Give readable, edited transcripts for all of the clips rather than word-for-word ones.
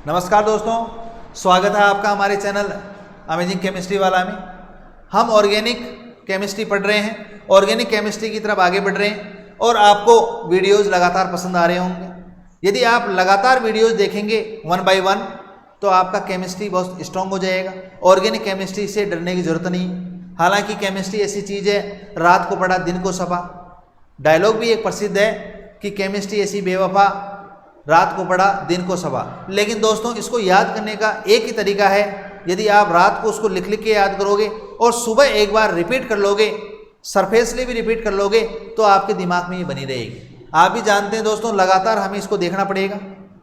नमस्कार दोस्तों, स्वागत है आपका हमारे चैनल अमेजिंग केमिस्ट्री वाला में। हम ऑर्गेनिक केमिस्ट्री पढ़ रहे हैं, ऑर्गेनिक केमिस्ट्री की तरफ आगे बढ़ रहे हैं और आपको वीडियोस लगातार पसंद आ रहे होंगे। यदि आप लगातार वीडियोस देखेंगे वन बाय वन तो आपका केमिस्ट्री बहुत स्ट्रांग हो जाएगा। ऑर्गेनिक केमिस्ट्री से डरने की ज़रूरत नहीं। हालांकि केमिस्ट्री ऐसी चीज़ है, रात को पढ़ा दिन को सपा। डायलॉग भी एक प्रसिद्ध है कि केमिस्ट्री ऐसी बेवफा, रात को पढ़ा दिन को सपा। लेकिन दोस्तों, इसको याद करने का एक ही तरीका है। यदि आप रात को उसको लिख लिख के याद करोगे और सुबह एक बार रिपीट कर लोगे, सरफेसली भी रिपीट कर लोगे, तो आपके दिमाग में ये बनी रहेगी। आप भी जानते हैं दोस्तों, लगातार हमें इसको देखना पड़ेगा।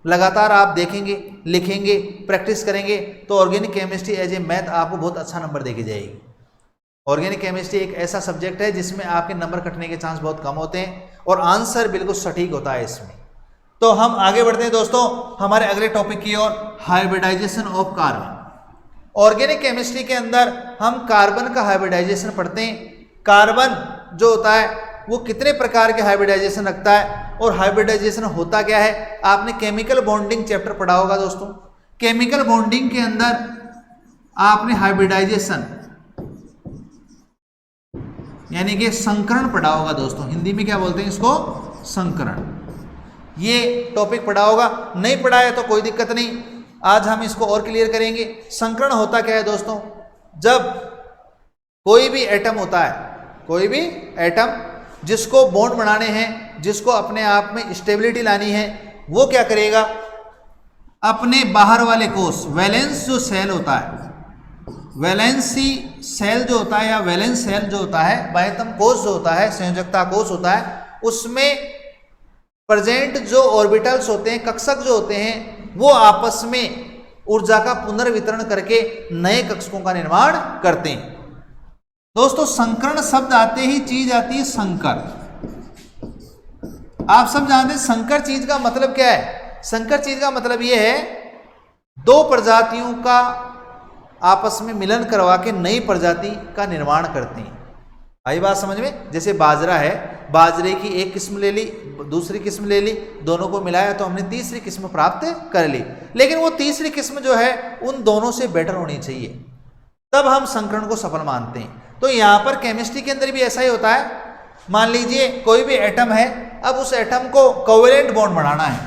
लगातार आप देखेंगे, लिखेंगे, प्रैक्टिस करेंगे तो organic chemistry as a math आपको बहुत अच्छा नंबर देके जाएगी। ऑर्गेनिक केमिस्ट्री एक ऐसा सब्जेक्ट है जिसमें आपके नंबर कटने के चांस बहुत कम होते हैं और आंसर बिल्कुल सटीक होता है इसमें। तो हम आगे बढ़ते हैं दोस्तों हमारे अगले टॉपिक की ओर, hybridization of carbon. Organic chemistry के अंदर हम कार्बन का हाइब्रिडाइजेशन पढ़ते हैं। कार्बन जो होता है वो कितने प्रकार के हाइब्रिडाइजेशन रखता है और हाइब्रिडाइजेशन होता क्या है। आपने केमिकल बॉन्डिंग चैप्टर पढ़ा होगा दोस्तों। केमिकल बॉन्डिंग के अंदर आपने हाइब्रिडाइजेशन यानी कि संकरण पढ़ा होगा दोस्तों। हिंदी में क्या बोलते हैं इसको? संकरण। ये टॉपिक पढ़ा होगा। नहीं पढ़ा है तो कोई दिक्कत नहीं, आज हम इसको और क्लियर करेंगे। संकरण होता क्या है दोस्तों? जब कोई भी एटम होता है, कोई भी एटम जिसको बॉन्ड बनाने हैं, जिसको अपने आप में स्टेबिलिटी लानी है, वो क्या करेगा? अपने बाहर वाले कोष, वैलेंस जो सेल होता है, वैलेंसी सेल जो होता है या वैलेंस सेल जो होता है, बाह्यतम कोष जो होता है, संयोजकता कोष होता है, उसमें प्रेजेंट जो ऑर्बिटल्स होते हैं, कक्षक जो होते हैं, वो आपस में ऊर्जा का पुनर्वितरण करके नए कक्षकों का निर्माण करते हैं। दोस्तों, संकरण शब्द आते ही चीज आती है संकर। आप सब जानते हैं संकर चीज का मतलब क्या है? संकर चीज का मतलब यह है दो प्रजातियों का आपस में मिलन करवा के नई प्रजाति का निर्माण करते हैं। आई बात समझ में? जैसे बाजरा है, बाजरे की एक किस्म ले ली, दूसरी किस्म ले ली, दोनों को मिलाया तो हमने तीसरी किस्म प्राप्त कर ली। लेकिन वो तीसरी किस्म जो है उन दोनों से बेटर होनी चाहिए, तब हम संकरण को सफल मानते हैं। तो यहाँ पर केमिस्ट्री के अंदर भी ऐसा ही होता है। मान लीजिए कोई भी एटम है, अब उस एटम को कोवेलेंट बॉन्ड बनाना है,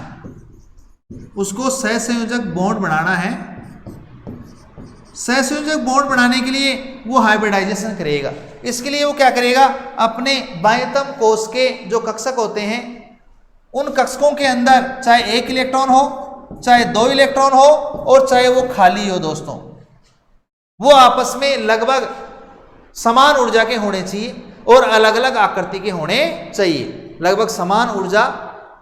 उसको सहसंयोजक बॉन्ड बनाना है। सहसंयोजक बॉन्ड बनाने के लिए वो हाइब्रिडाइजेशन करेगा। इसके लिए वो क्या करेगा? अपने बाह्यतम कोष के जो कक्षक होते हैं, उन कक्षकों के अंदर चाहे एक इलेक्ट्रॉन हो, चाहे दो इलेक्ट्रॉन हो और चाहे वो खाली हो दोस्तों, वो आपस में लगभग समान ऊर्जा के होने चाहिए और अलग अलग आकृति के होने चाहिए। लगभग समान ऊर्जा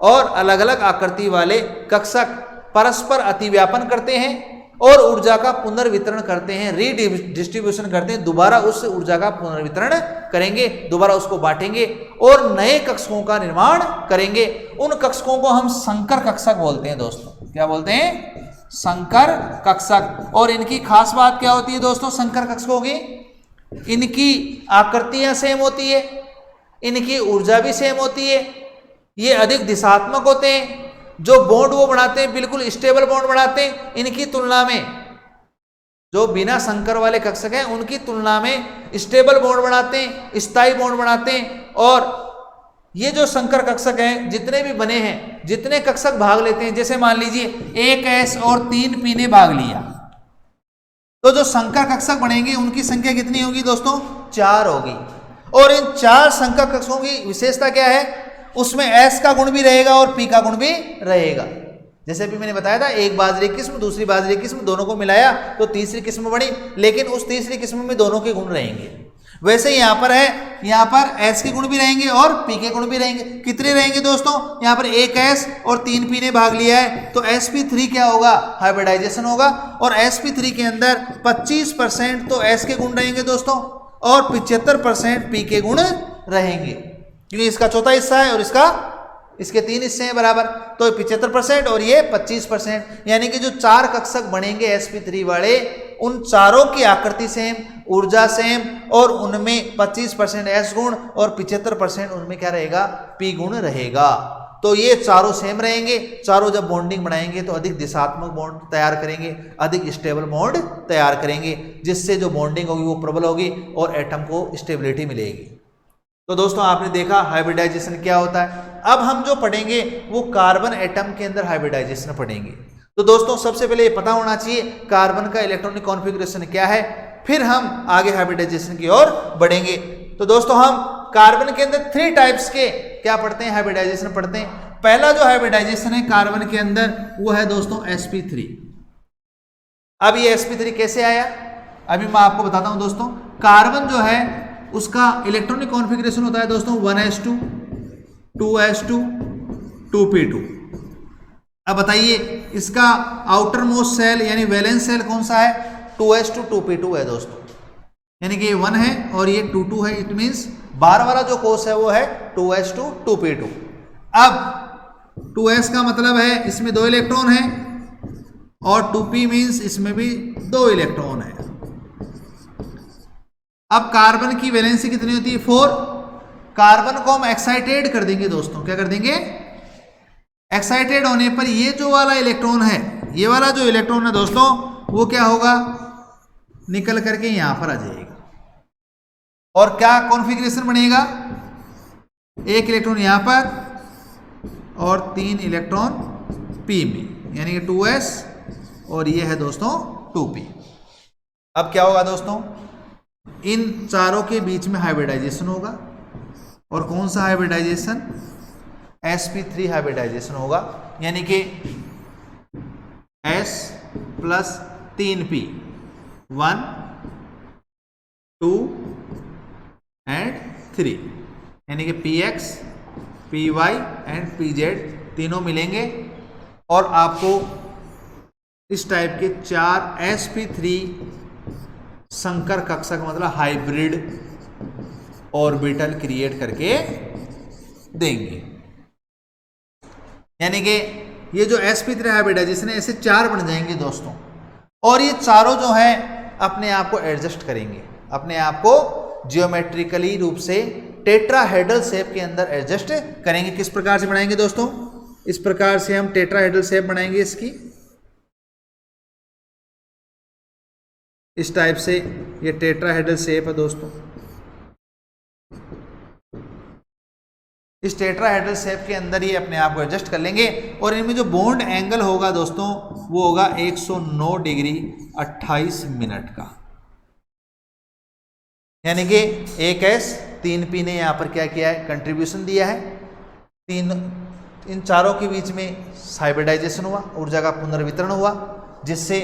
और अलग अलग आकृति वाले कक्षक परस्पर अतिव्यापन करते हैं और ऊर्जा का पुनर्वितरण करते हैं, रीडिस्ट्रीब्यूशन करते हैं। दोबारा उस ऊर्जा का पुनर्वितरण करेंगे, दोबारा उसको बांटेंगे और नए कक्षकों का निर्माण करेंगे। उन कक्षकों को हम संकर कक्षक बोलते हैं दोस्तों। क्या बोलते हैं? संकर कक्षक। और इनकी खास बात क्या होती है दोस्तों संकर कक्षकों की? इनकी आकृतियां सेम होती है, इनकी ऊर्जा भी सेम होती है, ये अधिक दिशात्मक होते हैं। जो बॉन्ड वो बनाते हैं बिल्कुल स्टेबल बॉन्ड बनाते हैं। इनकी तुलना में जो बिना संकर वाले कक्षक हैं उनकी तुलना में स्टेबल बॉन्ड बनाते हैं, स्थायी बॉन्ड बनाते हैं। और ये जो संकर कक्षक हैं जितने भी बने हैं, जितने कक्षक भाग लेते हैं, जैसे मान लीजिए एक S और 3 P ने भाग लिया, तो जो संकर कक्षक बनेंगे उनकी संख्या कितनी होगी दोस्तों? 4 होगी। और इन 4 संकर कक्षकों की विशेषता क्या है? उसमें S का गुण भी रहेगा और P का गुण भी रहेगा। जैसे अभी मैंने बताया था, एक बाजरे की किस्म दूसरी बाजरे की किस्म, दोनों को मिलाया तो तीसरी किस्म बनी, लेकिन उस तीसरी किस्म में दोनों के गुण रहेंगे। वैसे यहाँ पर है, यहाँ पर S के गुण भी रहेंगे और P के गुण भी रहेंगे। कितने रहेंगे दोस्तों? यहाँ पर एक S और 3 P ने भाग लिया है तो sp3 क्या होगा? हाइब्रिडाइजेशन होगा। और sp3 के अंदर 25% तो S के गुण रहेंगे दोस्तों और 75% P के गुण रहेंगे, क्योंकि इसका चौथा हिस्सा है और इसके 3 हिस्से हैं बराबर। तो 75% और ये 25%, यानी कि जो 4 कक्षक बनेंगे sp3 वाले, उन चारों की आकृति सेम, ऊर्जा सेम और उनमें 25% S गुण और 75% उनमें क्या रहेगा? P गुण रहेगा। तो ये चारों सेम रहेंगे, चारों जब बॉन्डिंग बनाएंगे तो अधिक दिशात्मक बॉन्ड तैयार करेंगे, अधिक स्टेबल बॉन्ड तैयार करेंगे, जिससे जो बॉन्डिंग होगी वो प्रबल होगी और एटम को स्टेबिलिटी मिलेगी। तो दोस्तों आपने देखा हाइब्रिडाइजेशन क्या होता है। अब हम जो पढ़ेंगे वो कार्बन एटम के अंदर हाइब्रिडाइजेशन पढ़ेंगे। तो दोस्तों सबसे पहले ये पता होना चाहिए कार्बन का इलेक्ट्रॉनिक कॉन्फ़िगरेशन क्या है, फिर हम आगे हाइब्रिडाइजेशन की ओर बढ़ेंगे। तो दोस्तों हम कार्बन के अंदर 3 टाइप्स के क्या पढ़ते हैं, हाइब्रिडाइजेशन पढ़ते हैं। पहला जो हाइब्रिडाइजेशन है कार्बन के अंदर वो है दोस्तों sp3। अब ये sp3 कैसे आया, अभी मैं आपको बताता हूं दोस्तों। कार्बन जो है उसका इलेक्ट्रॉनिक कॉन्फ़िगरेशन होता है दोस्तों 1s2 2s2 2p2। अब बताइए इसका आउटर मोस्ट सेल यानी वैलेंस सेल कौन सा है, 2s2 2p2 है दोस्तों, यानी कि ये 1 है और ये 2 है। इट मीन्स बार वाला जो कोष है वो है 2s2 2p2। अब 2s का मतलब है इसमें 2 इलेक्ट्रॉन है और 2p मीन्स इसमें भी 2 इलेक्ट्रॉन है। अब कार्बन की वैलेंसी कितनी होती है 4। कार्बन को हम एक्साइटेड कर देंगे दोस्तों, क्या कर देंगे, एक्साइटेड होने पर ये जो वाला इलेक्ट्रॉन है, ये वाला जो इलेक्ट्रॉन है दोस्तों वो क्या होगा, निकल करके यहां पर आ जाएगा और क्या कॉन्फ़िगरेशन बनेगा, 1 इलेक्ट्रॉन यहां पर और 3 इलेक्ट्रॉन p में, यानी कि 2s और ये है दोस्तों 2p। अब क्या होगा दोस्तों, इन चारों के बीच में हाइब्रिडाइजेशन होगा और कौन सा हाइब्रिडाइजेशन, sp3 हाइब्रिडाइजेशन होगा, यानी कि s प्लस 3p 1 2 एंड 3, यानी कि px py एंड pz तीनों मिलेंगे और आपको इस टाइप के 4 sp3 संकर कक्षक मतलब हाइब्रिड ऑर्बिटल क्रिएट करके देंगे। यानी कि ये जो sp3 हाइब्रिडाइजेशन है ऐसे 4 बन जाएंगे दोस्तों, और ये चारों जो है अपने आप को एडजस्ट करेंगे, अपने आप को जियोमेट्रिकली रूप से टेट्राहेड्रल शेप के अंदर एडजस्ट करेंगे। किस प्रकार से बनाएंगे दोस्तों, इस प्रकार से हम टेट्राहेड्रल शेप बनाएंगे इसकी, इस टाइप से ये टेट्राहेड्रल शेप है दोस्तों। इस टेट्राहेड्रल शेप के अंदर ही अपने आप को एडजस्ट कर लेंगे और इनमें जो बॉन्ड एंगल होगा दोस्तों वो होगा 109 डिग्री 28 मिनट का, यानी कि 1s 3p ने यहाँ पर क्या किया है, कंट्रीब्यूशन दिया है। इन चारों के बीच में हाइब्रिडाइजेशन हुआ, ऊर्जा का पुनर्वितरण हुआ, जिससे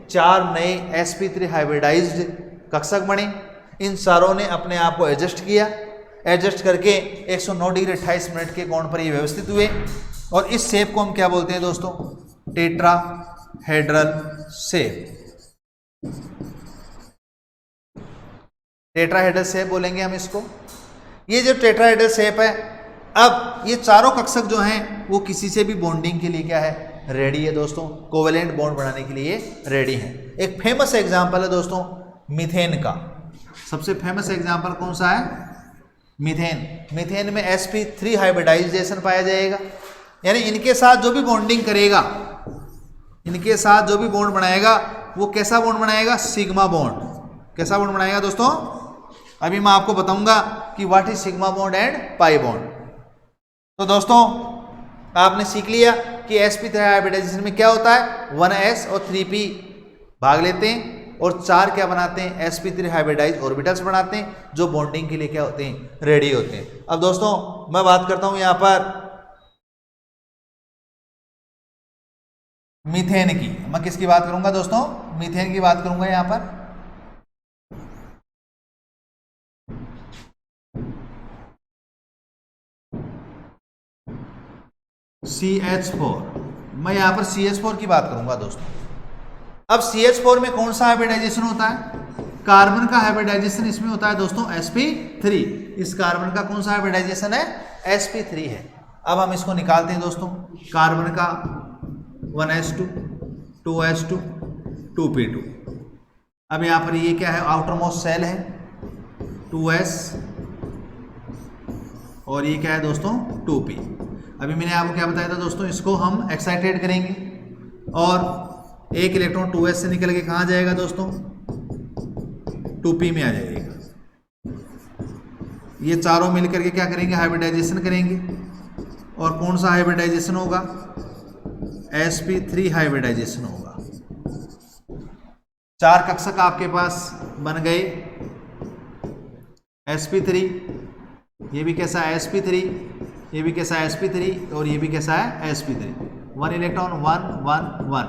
4 नए sp3 हाइब्रिडाइज्ड कक्षक बने। इन चारों ने अपने आप को एडजस्ट किया, एडजस्ट करके 109 डिग्री 28 मिनट के कोण पर ये व्यवस्थित हुए और इस शेप को हम क्या बोलते हैं दोस्तों, टेट्राहेड्रल शेप। टेट्राहेड्रल शेप बोलेंगे हम इसको। ये जो टेट्राहेड्रल शेप है, अब ये चारों कक्षक जो हैं वो किसी से भी बॉन्डिंग के लिए क्या है, रेडी है दोस्तों, कोवेलेंट बॉन्ड बनाने के लिए रेडी है। एक फेमस एग्जांपल है दोस्तों मीथेन का, सबसे फेमस एग्जांपल कौन सा है, मीथेन। मीथेन में sp3 हाइब्रिडाइजेशन पाया जाएगा, यानी इनके साथ जो भी बॉन्डिंग करेगा, इनके साथ जो भी बॉन्ड बनाएगा वो कैसा बॉन्ड बनाएगा, सिग्मा बॉन्ड। कैसा बॉन्ड बनाएगा दोस्तों, अभी मैं आपको बताऊंगा कि what is sigma bond and pi bond. तो दोस्तों आपने सीख लिया कि sp3 हाइब्रिडाइजेशन में क्या होता है, 1s और 3p भाग लेते हैं और 4 क्या बनाते हैं, sp3 हाइब्रिडाइज ऑर्बिटल्स बनाते हैं जो बॉन्डिंग के लिए क्या होते हैं, रेडी होते हैं। अब दोस्तों मैं बात करता हूं यहां पर मीथेन की। मैं किसकी बात करूंगा दोस्तों, मीथेन की बात करूंगा यहां पर। CH4, मैं यहां पर CH4 की बात करूंगा दोस्तों। अब CH4 में कौन सा हाइब्रिडाइजेशन होता है, कार्बन का हाइब्रिडाइजेशन इसमें होता है दोस्तों sp3। इस कार्बन का कौन सा हाइब्रिडाइजेशन है, sp3 है। अब हम इसको निकालते हैं दोस्तों, कार्बन का 1s2 2s2 2p2। अब यहाँ पर ये क्या है, आउटर मोस्ट सेल है 2s और ये क्या है दोस्तों 2p। अभी मैंने आपको क्या बताया था दोस्तों, इसको हम एक्साइटेड करेंगे और एक इलेक्ट्रॉन 2s से निकल के कहाँ जाएगा दोस्तों, 2p में आ जाएगा। ये चारों मिलकर के क्या करेंगे, हाइब्रिडाइजेशन करेंगे। और कौन सा हाइब्रिडाइजेशन होगा, sp3 हाइब्रिडाइजेशन होगा। 4 कक्षक आपके पास बन गए, sp3, ये भी कैसा है sp3, ये भी कैसा है sp3 और ये भी कैसा है sp3। 1 इलेक्ट्रॉन 1 1 1।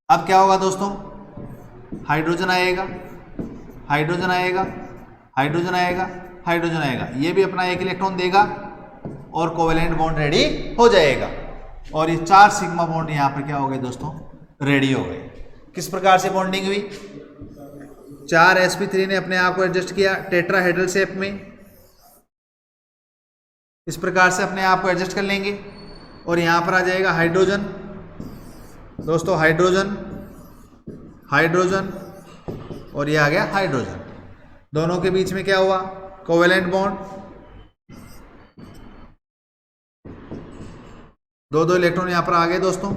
अब क्या होगा दोस्तों, हाइड्रोजन आएगा, हाइड्रोजन आएगा, हाइड्रोजन आएगा, हाइड्रोजन आएगा, ये भी अपना 1 इलेक्ट्रॉन देगा और कोवेलेंट बॉन्ड रेडी हो जाएगा। और ये 4 सिग्मा बॉन्ड यहाँ पर क्या हो गए दोस्तों, रेडी हो गए। किस प्रकार से बॉन्डिंग हुई, 4 sp3 ने अपने आप को एडजस्ट किया टेट्राहेड्रल शेप में, इस प्रकार से अपने आप को एडजस्ट कर लेंगे। और यहाँ पर आ जाएगा हाइड्रोजन दोस्तों, हाइड्रोजन, हाइड्रोजन और ये आ गया हाइड्रोजन। दोनों के बीच में क्या हुआ, कोवेलेंट बॉन्ड, 2 इलेक्ट्रॉन यहाँ पर आ गए दोस्तों।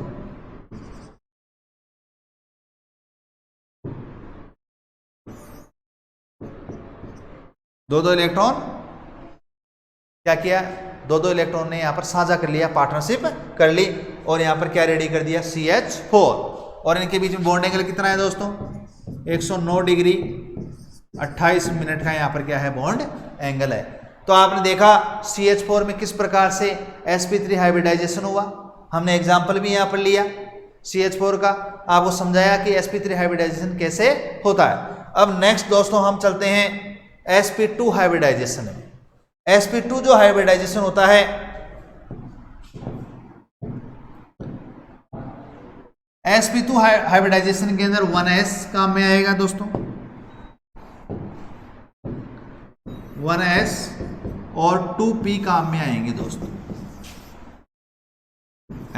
दो इलेक्ट्रॉन क्या किया, 2 इलेक्ट्रॉन ने यहाँ पर साझा कर लिया, पार्टनरशिप कर ली और यहाँ पर क्या रेडी कर दिया, CH4। और इनके बीच में बॉन्ड एंगल कितना है दोस्तों, 109 डिग्री 28 मिनट का यहाँ पर क्या है, बॉन्ड एंगल है। तो आपने देखा CH4 में किस प्रकार से sp3 हाइब्रिडाइजेशन हुआ, हमने एग्जाम्पल भी यहाँ पर लिया CH4 का, आपको समझाया कि sp3 हाइब्रिडाइजेशन कैसे होता है। अब नेक्स्ट दोस्तों हम चलते हैं sp2 हाइब्रिडाइजेशन में। sp2 जो हाइब्रिडाइजेशन होता है, sp2 हाइब्रिडाइजेशन के अंदर 1s काम में आएगा दोस्तों, 1s और 2p काम में आएंगे दोस्तों,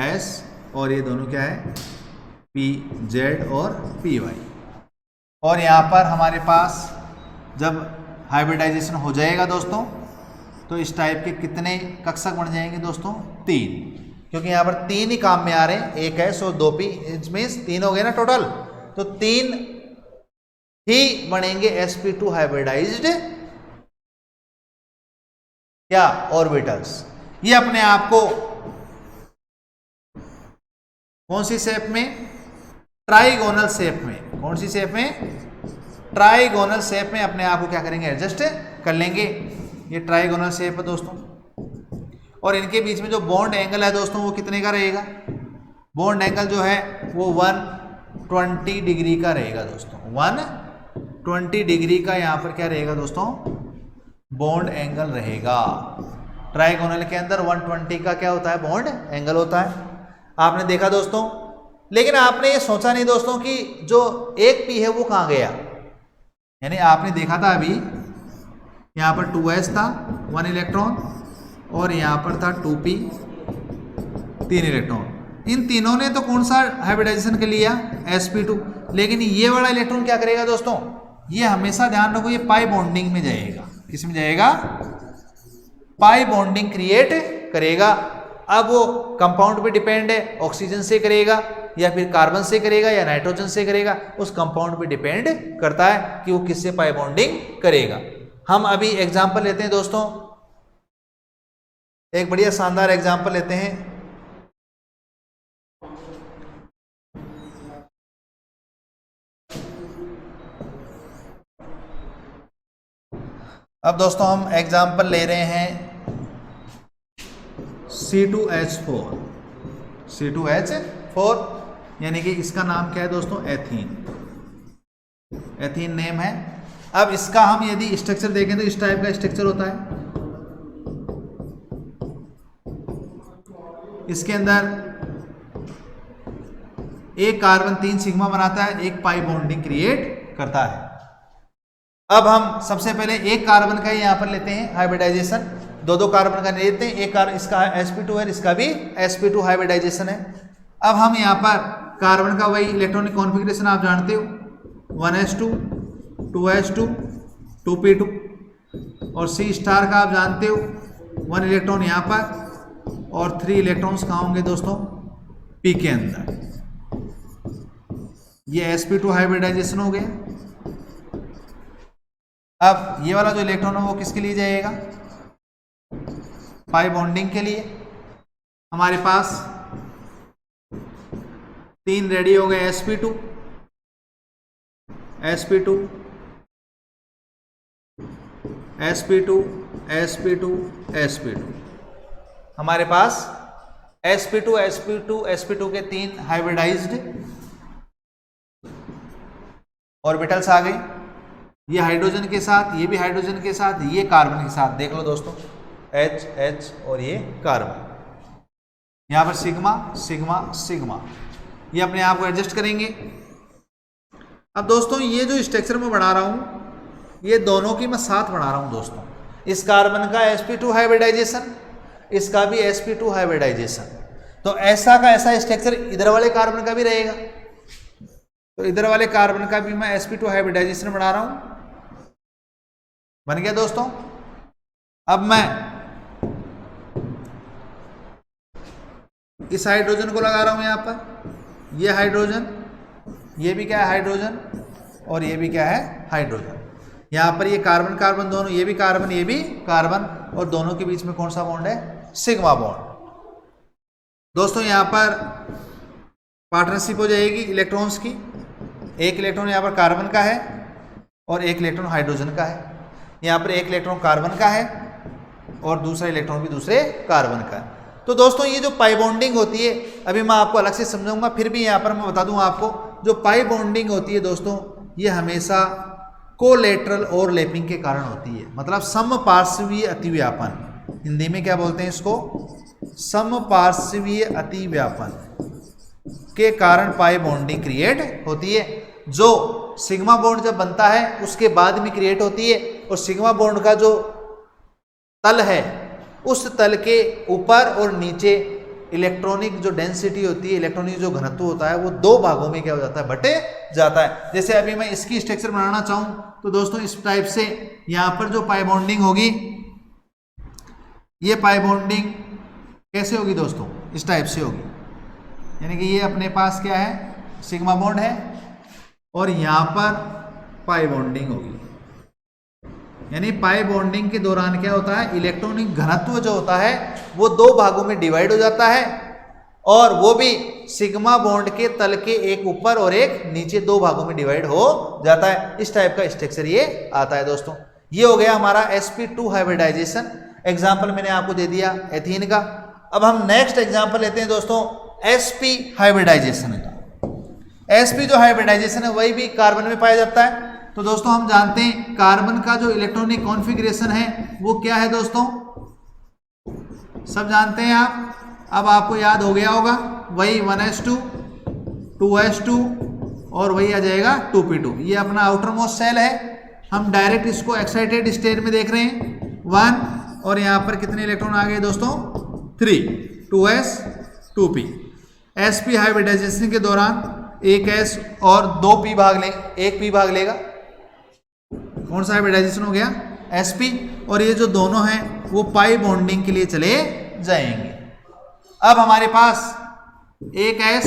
s और ये दोनों क्या है, pz और py। और यहाँ पर हमारे पास जब हाइब्रिडाइजेशन हो जाएगा दोस्तों, तो इस टाइप के कितने कक्षक बन जाएंगे दोस्तों, 3, क्योंकि यहाँ पर 3 ही काम में आ रहे हैं, 1s और 2p, इट मीन्स 3 हो गए ना टोटल, तो 3 ही बनेंगे sp2 हाइब्रिडाइज्ड क्या, ऑर्बिटल्स। ये अपने आप को कौन सी शेप में, ट्राइगोनल शेप में, कौन सी शेप में, ट्राइगोनल शेप में अपने आप को क्या करेंगे, एडजस्ट कर लेंगे। ये ट्राइगोनल शेप है दोस्तों। और इनके बीच में जो बॉन्ड एंगल है दोस्तों, वो कितने का रहेगा, बॉन्ड एंगल जो है वो 120 डिग्री का रहेगा दोस्तों, 120 डिग्री का यहाँ पर क्या रहेगा दोस्तों, बॉन्ड एंगल रहेगा। ट्राइगोनल के अंदर 120 का क्या होता है, बॉन्ड एंगल होता है, आपने देखा दोस्तों। लेकिन आपने ये सोचा नहीं दोस्तों कि जो एक p है वो कहाँ गया, यानी आपने देखा था अभी यहाँ पर 2s था 1 इलेक्ट्रॉन और यहाँ पर था 2p 3 इलेक्ट्रॉन। इन तीनों ने तो कौन सा हाइब्रिडाइजेशन कर लिया, sp2। लेकिन ये वाला इलेक्ट्रॉन क्या करेगा दोस्तों, ये हमेशा ध्यान रखो, ये पाई बॉन्डिंग में जाएगा। किस में जाएगा, पाई बॉन्डिंग क्रिएट करेगा। अब वो कंपाउंड पे डिपेंड है, ऑक्सीजन से करेगा या फिर कार्बन से करेगा या नाइट्रोजन से करेगा, उस कंपाउंड पे डिपेंड करता है कि वो किससे पाई बॉन्डिंग करेगा। हम अभी एग्जांपल लेते हैं दोस्तों, एक बढ़िया शानदार एग्जांपल लेते हैं। अब दोस्तों हम एग्जांपल ले रहे हैं C2H4, C2H4 यानी कि इसका नाम क्या है दोस्तों, एथीन, एथीन नेम है। अब इसका हम यदि स्ट्रक्चर देखें तो इस टाइप का स्ट्रक्चर होता है। इसके अंदर एक कार्बन 3 सिग्मा बनाता है, एक पाई बॉन्डिंग क्रिएट करता है। अब हम सबसे पहले एक कार्बन का यहाँ पर लेते हैं हाइब्रिडाइजेशन, दो कार्बन का लेते हैं, एक इसका sp2 है, इसका भी sp2 हाइब्रिडाइजेशन है। अब हम यहाँ पर कार्बन का वही इलेक्ट्रॉनिक कॉन्फ़िगरेशन आप जानते हो, 1s2 2s2 2p2 और C स्टार का आप जानते हो 1 इलेक्ट्रॉन यहाँ पर और 3 इलेक्ट्रॉन्स कहाँ होंगे दोस्तों, p के अंदर। ये sp2 हाइब्रिडाइजेशन हो गया। अब ये वाला जो इलेक्ट्रॉन है वो किसके लिए जाएगा, पाई बॉन्डिंग के लिए। हमारे पास 3 रेडी हो गए, sp2 sp2 sp2 sp2 sp2। हमारे पास sp2 sp2 sp2 के 3 हाइब्रिडाइज्ड ऑर्बिटल्स आ गए। ये हाइड्रोजन के साथ, ये भी हाइड्रोजन के साथ, ये कार्बन के साथ। देख लो दोस्तों, H H और ये कार्बन। यहां पर सिग्मा सिग्मा सिग्मा, ये अपने आप को एडजस्ट करेंगे। अब दोस्तों ये जो स्ट्रक्चर में बना रहा हूं, ये दोनों की मैं साथ बना रहा हूं दोस्तों। इस कार्बन का sp2 हाइब्रिडाइजेशन, इसका भी sp2 हाइब्रिडाइजेशन। तो ऐसा का ऐसा स्ट्रक्चर इधर वाले कार्बन का भी रहेगा। तो इधर वाले कार्बन का भी मैं sp2 हाइब्रिडाइजेशन बना रहा हूं। बन गया दोस्तों। अब मैं इस हाइड्रोजन को लगा रहा हूं यहां पर। ये हाइड्रोजन, ये भी क्या है हाइड्रोजन, और ये भी क्या है हाइड्रोजन। यहां पर ये कार्बन कार्बन दोनों, ये भी कार्बन ये भी कार्बन, और दोनों के बीच में कौन सा बॉन्ड है, सिग्मा बॉन्ड। दोस्तों यहां पर पार्टनरशिप हो जाएगी इलेक्ट्रॉन्स की। एक इलेक्ट्रॉन यहां पर कार्बन का है और एक इलेक्ट्रॉन हाइड्रोजन का है। यहाँ पर एक इलेक्ट्रॉन कार्बन का है और दूसरा इलेक्ट्रॉन भी दूसरे कार्बन का है। तो दोस्तों ये जो पाई बॉन्डिंग होती है, अभी मैं आपको अलग से समझाऊंगा, फिर भी यहाँ पर मैं बता दूं आपको, जो पाई बॉन्डिंग होती है दोस्तों, ये हमेशा कोलेटरल ओवरलैपिंग के कारण होती है। मतलब समपार्श्वीय अतिव्यापन, हिंदी में क्या बोलते हैं इसको, समपार्श्वीय अतिव्यापन के कारण पाई बॉन्डिंग क्रिएट होती है। जो सिग्मा बॉन्ड जब बनता है उसके बाद में क्रिएट होती है, और सिग्मा बॉन्ड का जो तल है उस तल के ऊपर और नीचे इलेक्ट्रॉनिक जो डेंसिटी होती है, इलेक्ट्रॉनिक जो घनत्व होता है, वो 2 भागों में क्या हो जाता है, बटे जाता है। जैसे अभी मैं इसकी स्ट्रक्चर बनाना चाहूं तो दोस्तों इस टाइप से यहां पर जो पाई बॉन्डिंग होगी, ये पाई बॉन्डिंग कैसे होगी दोस्तों, इस टाइप से होगी। यानी कि ये अपने पास क्या है, सिग्मा बॉन्ड है, और यहां पर पाई बॉन्डिंग होगी। यानी पाई बॉन्डिंग के दौरान क्या होता है, इलेक्ट्रॉनिक घनत्व जो होता है वो 2 भागों में डिवाइड हो जाता है, और वो भी सिग्मा बॉन्ड के तल के एक ऊपर और एक नीचे 2 भागों में डिवाइड हो जाता है। इस टाइप का स्ट्रक्चर ये आता है दोस्तों। ये हो गया हमारा sp2 हाइब्रिडाइजेशन। एग्जाम्पल मैंने आपको दे दिया एथीन का। अब हम नेक्स्ट एग्जाम्पल लेते हैं दोस्तों sp हाइब्रिडाइजेशन का। sp जो हाइब्रिडाइजेशन है वही भी कार्बन में पाया जाता है। तो दोस्तों हम जानते हैं कार्बन का जो इलेक्ट्रॉनिक कॉन्फ़िगरेशन है वो क्या है दोस्तों, सब जानते हैं आप। अब आपको याद हो गया होगा, वही 1s2 2s2 और वही आ जाएगा 2p2। ये अपना आउटर मोस्ट सेल है। हम डायरेक्ट इसको एक्साइटेड स्टेट में देख रहे हैं 1, और यहाँ पर कितने इलेक्ट्रॉन आ गए दोस्तों 3, 2s 2p। sp हाइब्रिडाइजेशन के दौरान एक s और 2p भाग ले, एक p भाग लेगा। कौन सा हाइब्रिडाइजेशन हो गया, sp, और ये जो दोनों हैं वो पाई बॉन्डिंग के लिए चले जाएंगे। अब हमारे पास एक s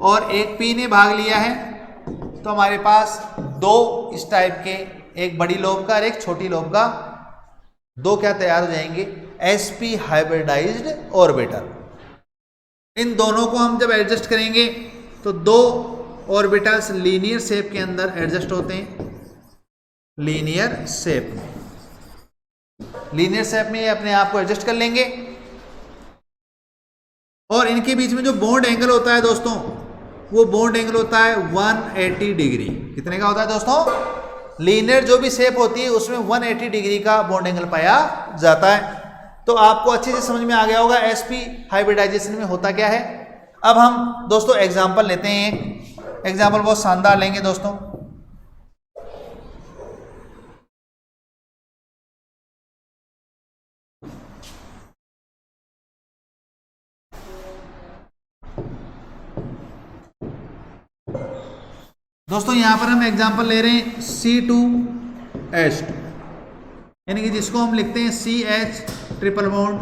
और एक p ने भाग लिया है, तो हमारे पास 2 इस टाइप के, एक बड़ी लोब का और एक छोटी लोब का, 2 क्या तैयार हो जाएंगे, sp हाइब्रिडाइज्ड ऑर्बिटल। इन दोनों को हम जब एडजस्ट करेंगे तो 2 ऑर्बिटल्स लीनियर शेप के अंदर एडजस्ट होते हैं। लीनियर शेप में ये अपने आप को एडजस्ट कर लेंगे, और इनके बीच में जो बॉन्ड एंगल होता है दोस्तों, वो बॉन्ड एंगल होता है 180 डिग्री। कितने का होता है दोस्तों, लीनियर जो भी शेप होती है उसमें 180 डिग्री का बॉन्ड एंगल पाया जाता है। तो आपको अच्छे से समझ में आ गया होगा sp हाइब्रिडाइजेशन में होता क्या है। अब हम दोस्तों एग्जाम्पल लेते हैं, एक एग्जाम्पल बहुत शानदार लेंगे दोस्तों। दोस्तों यहां पर हम एग्जाम्पल ले रहे हैं C2H2, यानी कि जिसको हम लिखते हैं CH ट्रिपल बॉन्ड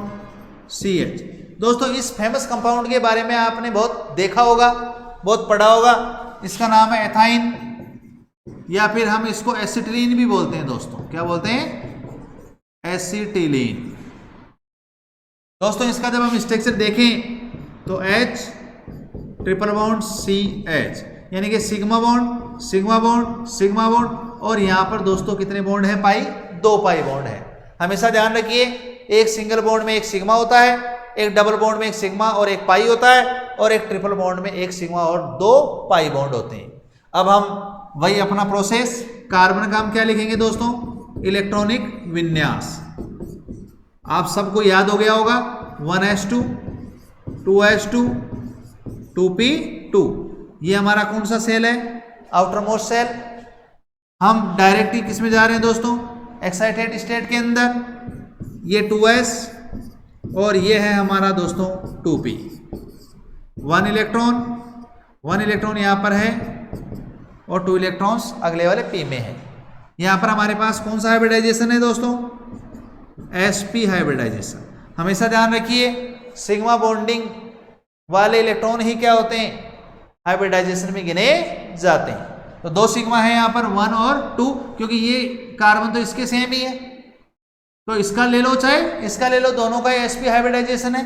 CH। दोस्तों इस फेमस कंपाउंड के बारे में आपने बहुत देखा होगा, बहुत पढ़ा होगा। इसका नाम है एथाइन, या फिर हम इसको एसिटिलीन भी बोलते हैं दोस्तों। क्या बोलते हैं? एसिटिलीन। दोस्तों इसका जब हम स्ट्रक्चर देखें तो H ट्रिपल बॉन्ड CH, यानी कि sigma bond sigma bond sigma bond, और यहां पर दोस्तों कितने बॉन्ड है? पाई, 2 पाई बॉन्ड है। हमेशा ध्यान रखिए, एक सिंगल बॉन्ड में एक सिग्मा होता है, एक डबल बॉन्ड में एक सिग्मा और एक पाई होता है, और एक ट्रिपल बॉन्ड में एक सिग्मा और 2 पाई बॉन्ड होते हैं। अब हम वही अपना प्रोसेस, कार्बन का हम क्या लिखेंगे दोस्तों? इलेक्ट्रॉनिक विन्यास। आप सबको याद हो गया होगा, 1s2 2s2 2p2। ये हमारा कौन सा सेल है? Outermost cell. हम डायरेक्टली किस में जा रहे हैं दोस्तों? एक्साइटेड स्टेट के अंदर। ये 2s और ये है हमारा दोस्तों 2p। 1 इलेक्ट्रॉन यहां पर है और 2 इलेक्ट्रॉन्स अगले वाले p में है। यहां पर हमारे पास कौन सा हाइब्रिडाइजेशन है दोस्तों? sp hybridization. हमेशा ध्यान रखिए, सिग्मा बॉन्डिंग वाले इलेक्ट्रॉन ही क्या होते हैं? हाइब्रिडाइजेशन में गिने जाते हैं। तो 2 सिग्मा है यहाँ पर, 1 और 2, क्योंकि ये कार्बन तो इसके सेम ही है, तो इसका ले लो चाहे इसका ले लो, दोनों का sp हाइब्रिडाइजेशन है।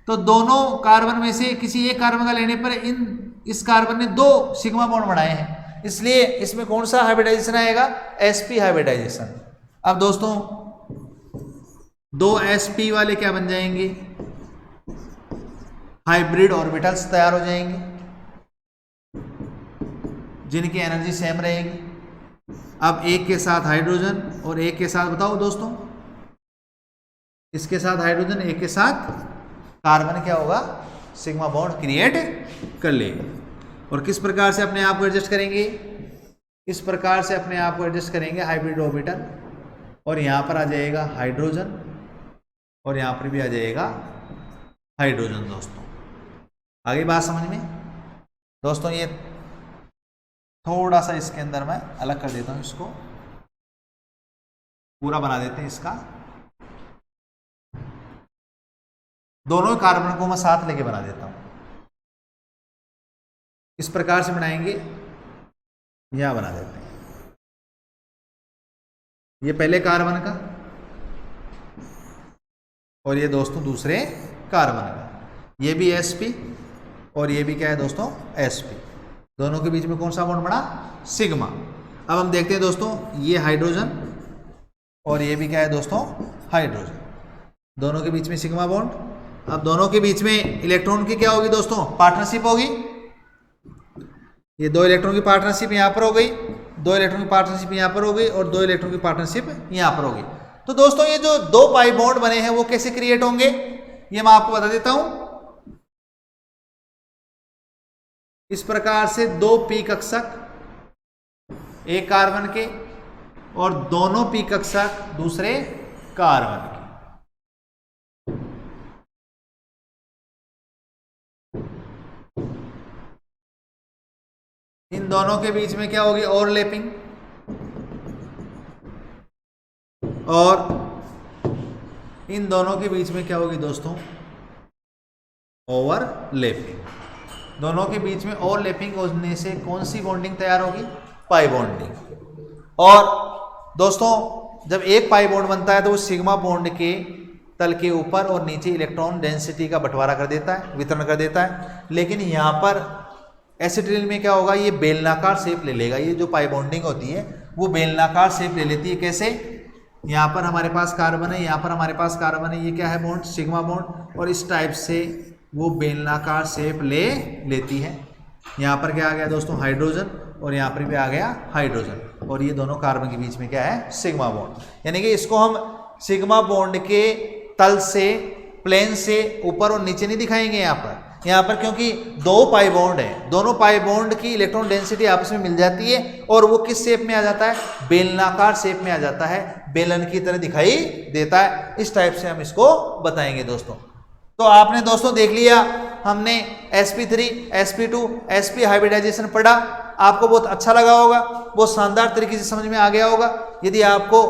तो दोनों कार्बन में से किसी एक कार्बन का लेने पर इस कार्बन ने 2 सिग्मा बॉन्ड बनाए हैं, इसलिए इसमें कौन सा हाइब्रिडाइजेशन आएगा? sp hybridization. अब दोस्तों 2 sp वाले क्या बन जाएंगे? हाइब्रिड ऑर्बिटल्स तैयार हो जाएंगे, जिनकी एनर्जी सेम रहेगी। अब एक के साथ हाइड्रोजन और एक के साथ, बताओ दोस्तों, इसके साथ हाइड्रोजन, एक के साथ कार्बन क्या होगा? सिग्मा बॉन्ड क्रिएट कर लेगा। और किस प्रकार से अपने आप को एडजस्ट करेंगे? इस प्रकार से अपने आप को एडजस्ट करेंगे, हाइब्रिड ऑर्बिटल, और यहां पर आ जाएगा हाइड्रोजन और यहां पर भी आ जाएगा हाइड्रोजन। दोस्तों आगे बात समझ में? दोस्तों ये थोड़ा सा इसके अंदर मैं अलग कर देता हूं, इसको पूरा बना देते हैं। इसका दोनों कार्बन को मैं साथ लेके बना देता हूं। इस प्रकार से बनाएंगे, यहां बना देते हैं। ये पहले कार्बन का और ये दोस्तों दूसरे कार्बन का। ये भी sp और ये भी क्या है दोस्तों? sp। दोनों के बीच में कौन सा बॉन्ड बना? सिग्मा। अब हम देखते हैं दोस्तों, ये हाइड्रोजन और ये भी क्या है दोस्तों? हाइड्रोजन। दोनों के बीच में सिग्मा बॉन्ड। अब दोनों के बीच में इलेक्ट्रॉन की क्या होगी दोस्तों? पार्टनरशिप होगी। ये 2 इलेक्ट्रॉन की पार्टनरशिप यहां पर हो गई, 2 इलेक्ट्रॉन की पार्टनरशिप यहां पर हो गई और 2 इलेक्ट्रॉन की पार्टनरशिप यहां पर हो गई। तो दोस्तों ये जो 2 पाई बॉन्ड बने हैं वो कैसे क्रिएट होंगे, ये मैं आपको बता देता हूं। इस प्रकार से 2 p कक्षक एक कार्बन के और दोनों p कक्षक दूसरे कार्बन के। इन दोनों के बीच में क्या होगी? ओवरलैपिंग। और इन दोनों के बीच में क्या होगी दोस्तों? ओवरलैपिंग। दोनों के बीच में ओवरलैपिंग होने से कौन सी बॉन्डिंग तैयार होगी? Pi bonding. और दोस्तों जब एक पाई बॉन्ड बनता है तो वो सिग्मा बॉन्ड के तल के ऊपर और नीचे इलेक्ट्रॉन डेंसिटी का बंटवारा कर देता है, वितरण कर देता है। लेकिन यहाँ पर एसिटिलीन में क्या होगा? ये बेलनाकार शेप ले लेगा। ये जो पाई बॉन्डिंग होती है वो बेलनाकार शेप ले लेती है। कैसे? यहाँ पर हमारे पास कार्बन है, यहाँ पर हमारे पास कार्बन है, ये क्या है बॉन्ड? Sigma bond. और इस टाइप से वो बेलनाकार शेप ले लेती है। यहाँ पर क्या आ गया दोस्तों? हाइड्रोजन, और यहाँ पर भी आ गया हाइड्रोजन, और ये दोनों कार्बन के बीच में क्या है? Sigma bond. यानी कि इसको हम सिग्मा बॉन्ड के तल से, प्लेन से ऊपर और नीचे नहीं दिखाएंगे यहाँ पर क्योंकि 2 पाई बॉन्ड है, दोनों पाई बॉन्ड की इलेक्ट्रॉन डेंसिटी आपस में मिल जाती है और वो किस शेप में आ जाता है? बेलनाकार शेप में आ जाता है, बेलन की तरह दिखाई देता है। इस टाइप से हम इसको बताएंगे दोस्तों। तो आपने दोस्तों देख लिया, हमने sp3, sp2, sp हाइब्रिडाइजेशन पढ़ा। आपको बहुत अच्छा लगा होगा, बहुत शानदार तरीके से समझ में आ गया होगा। यदि आपको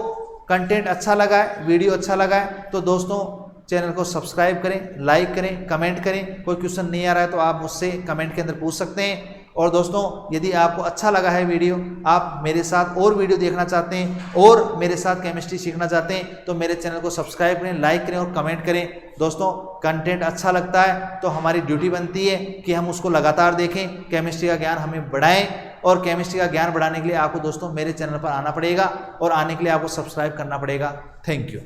कंटेंट अच्छा लगा है, वीडियो अच्छा लगा है, तो दोस्तों चैनल को सब्सक्राइब करें, लाइक करें, कमेंट करें। कोई क्वेश्चन नहीं आ रहा है तो आप मुझसे कमेंट के अंदर पूछ सकते हैं। और दोस्तों यदि आपको अच्छा लगा है वीडियो, आप मेरे साथ और वीडियो देखना चाहते हैं और मेरे साथ केमिस्ट्री सीखना चाहते हैं तो मेरे चैनल को सब्सक्राइब करें, लाइक करें और कमेंट करें। दोस्तों कंटेंट अच्छा लगता है तो हमारी ड्यूटी बनती है कि हम उसको लगातार देखें, केमिस्ट्री का ज्ञान हमें बढ़ाएं। और केमिस्ट्री का ज्ञान बढ़ाने के लिए आपको दोस्तों मेरे चैनल पर आना पड़ेगा और आने के लिए आपको सब्सक्राइब करना पड़ेगा। Thank you.